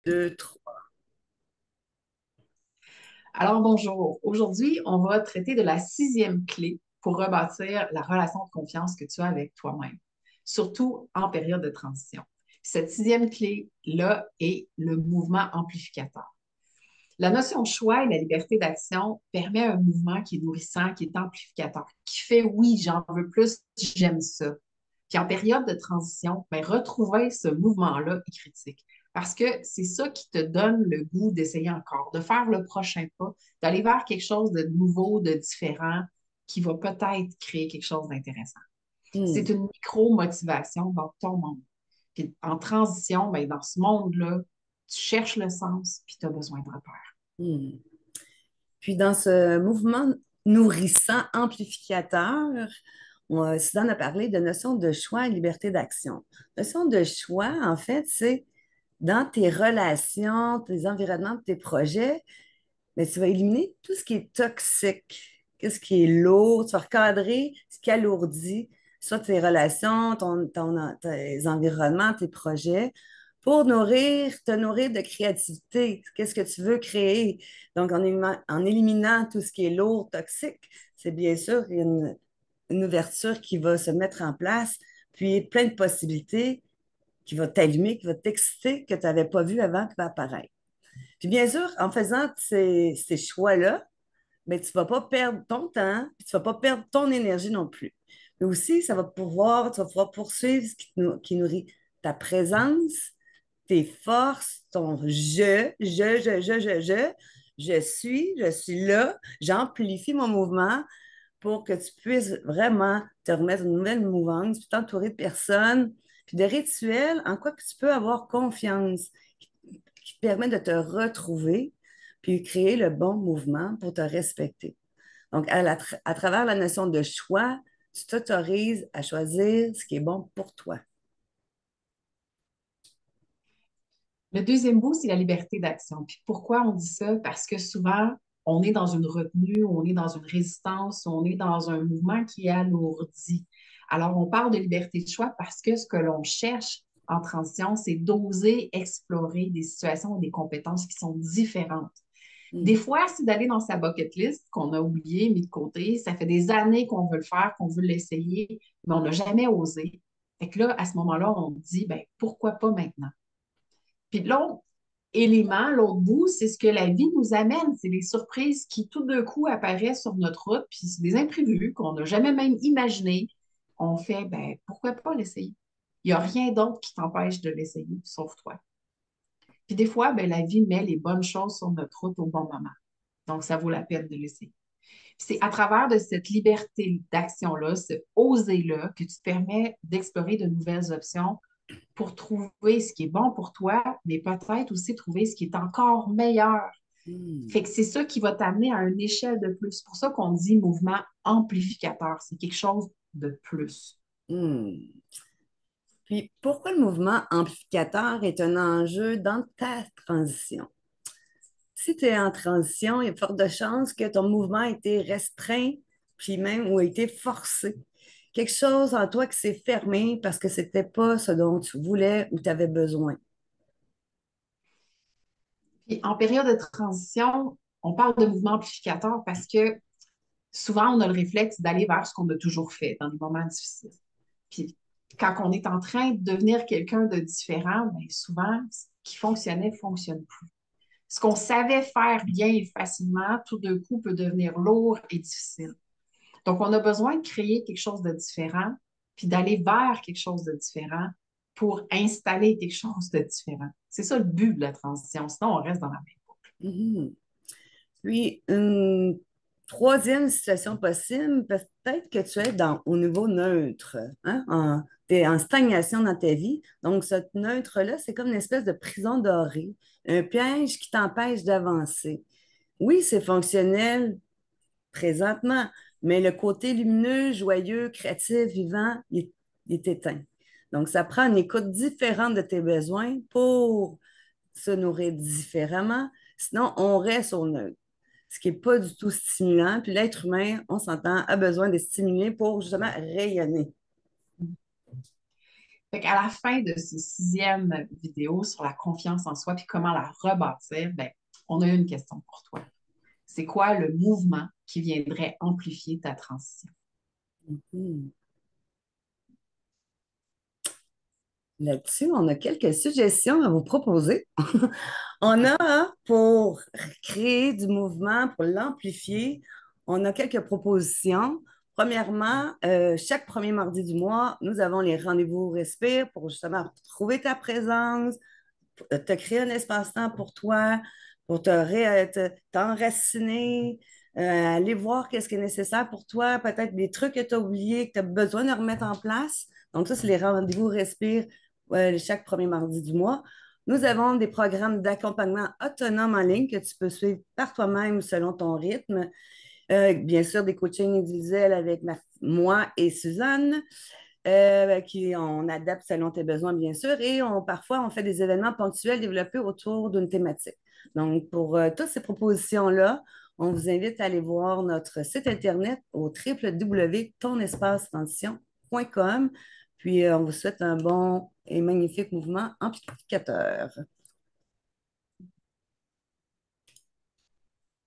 Deux, trois. Alors bonjour. Aujourd'hui, on va traiter de la sixième clé pour rebâtir la relation de confiance que tu as avec toi-même, surtout en période de transition. Cette sixième clé-là est le mouvement amplificateur. La notion de choix et la liberté d'action permet un mouvement qui est nourrissant, qui est amplificateur, qui fait oui, j'en veux plus, j'aime ça. Puis en période de transition, ben, retrouver ce mouvement-là est critique. Parce que c'est ça qui te donne le goût d'essayer encore, de faire le prochain pas, d'aller vers quelque chose de nouveau, de différent, qui va peut-être créer quelque chose d'intéressant. C'est Hmm, une micro-motivation dans ton monde. Puis en transition, ben, dans ce monde-là, tu cherches le sens, puis tu as besoin de repères. hmm. Puis dans ce mouvement nourrissant amplificateur, Suzanne a parlé de notion de choix et liberté d'action. Notion de choix, en fait, c'est dans tes relations, tes environnements, tes projets, mais tu vas éliminer tout ce qui est toxique, qu'est-ce qui est lourd, tu vas recadrer ce qui alourdit, soit tes relations, tes environnements, tes projets, pour te nourrir de créativité. Qu'est-ce que tu veux créer? Donc, en éliminant tout ce qui est lourd, toxique, c'est bien sûr une ouverture qui va se mettre en place, puis plein de possibilités qui vont t'allumer, qui vont t'exciter, que tu n'avais pas vu avant, qui va apparaître. Puis bien sûr, en faisant ces choix-là, ben, tu ne vas pas perdre ton temps, puis tu ne vas pas perdre ton énergie non plus. Mais aussi, tu vas pouvoir poursuivre ce qui nourrit ta présence, tes forces, ton je suis là, j'amplifie mon mouvement pour que tu puisses vraiment te remettre une nouvelle mouvance, puis t'entourer de personnes, puis de rituels en quoi que tu peux avoir confiance, qui te permet de te retrouver, puis créer le bon mouvement pour te respecter. Donc, à travers la notion de choix, tu t'autorises à choisir ce qui est bon pour toi. Le deuxième bout, c'est la liberté d'action. Puis pourquoi on dit ça? Parce que souvent, on est dans une retenue, on est dans une résistance, on est dans un mouvement qui est alourdi. Alors, on parle de liberté de choix parce que ce que l'on cherche en transition, c'est d'oser explorer des situations ou des compétences qui sont différentes. Des Hmm. fois, c'est d'aller dans sa bucket list qu'on a oublié, mis de côté. Ça fait des années qu'on veut le faire, qu'on veut l'essayer, mais on n'a jamais osé. Fait que là, à ce moment-là, on dit, ben, pourquoi pas maintenant? Puis l'autre élément, l'autre bout, c'est ce que la vie nous amène. C'est des surprises qui tout d'un coup apparaissent sur notre route, puis c'est des imprévus qu'on n'a jamais même imaginé. On fait, ben, pourquoi pas l'essayer? Il n'y a rien d'autre qui t'empêche de l'essayer, sauf toi. Puis des fois, ben, la vie met les bonnes choses sur notre route au bon moment. Donc, ça vaut la peine de l'essayer. C'est à travers de cette liberté d'action-là, ce oser-là, que tu te permets d'explorer de nouvelles options pour trouver ce qui est bon pour toi, mais peut-être aussi trouver ce qui est encore meilleur. Hmm. Fait que c'est ça qui va t'amener à une échelle de plus. C'est pour ça qu'on dit mouvement amplificateur. C'est quelque chose de plus. Hmm. Puis, pourquoi le mouvement amplificateur est un enjeu dans ta transition? Si tu es en transition, il y a forte de chances que ton mouvement a été restreint, puis même ou a été forcé. Quelque chose en toi qui s'est fermé parce que ce n'était pas ce dont tu voulais ou tu avais besoin. Puis en période de transition, on parle de mouvement amplificateur parce que souvent, on a le réflexe d'aller vers ce qu'on a toujours fait dans des moments difficiles. Puis quand on est en train de devenir quelqu'un de différent, bien souvent, ce qui fonctionnait ne fonctionne plus. Ce qu'on savait faire bien et facilement, tout d'un coup, peut devenir lourd et difficile. Donc, on a besoin de créer quelque chose de différent, puis d'aller vers quelque chose de différent pour installer quelque chose de différent. C'est ça le but de la transition, sinon on reste dans la même. Mhm. Puis, une troisième situation possible, peut-être que tu es au niveau neutre, hein? Tu es en stagnation dans ta vie. Donc, ce neutre-là, c'est comme une espèce de prison dorée, un piège qui t'empêche d'avancer. Oui, c'est fonctionnel présentement, mais le côté lumineux, joyeux, créatif, vivant, il est éteint. Donc, ça prend une écoute différente de tes besoins pour se nourrir différemment. Sinon, on reste au neutre, ce qui n'est pas du tout stimulant. Puis l'être humain, on s'entend, a besoin de stimuler pour justement rayonner. Fait qu'à la fin de ce sixième vidéo sur la confiance en soi puis comment la rebâtir, ben, on a une question pour toi. C'est quoi le mouvement qui viendrait amplifier ta transition? Mhm. Là-dessus, on a quelques suggestions à vous proposer. On a, hein, pour créer du mouvement, pour l'amplifier, on a quelques propositions. Premièrement, chaque premier mardi du mois, nous avons les rendez-vous Respire pour justement trouver ta présence, te créer un espace-temps pour toi, pour t'enraciner, aller voir qu'est-ce qui est nécessaire pour toi, peut-être des trucs que tu as oubliés, que tu as besoin de remettre en place. Donc, ça, c'est les rendez-vous Respire chaque premier mardi du mois. Nous avons des programmes d'accompagnement autonome en ligne que tu peux suivre par toi-même selon ton rythme. Bien sûr, des coachings individuels avec moi et Suzanne on adapte selon tes besoins, bien sûr, et parfois, on fait des événements ponctuels développés autour d'une thématique. Donc, pour toutes ces propositions-là, on vous invite à aller voir notre site Internet au www.tonspace-transition.com. Puis, on vous souhaite un bon et magnifique mouvement amplificateur.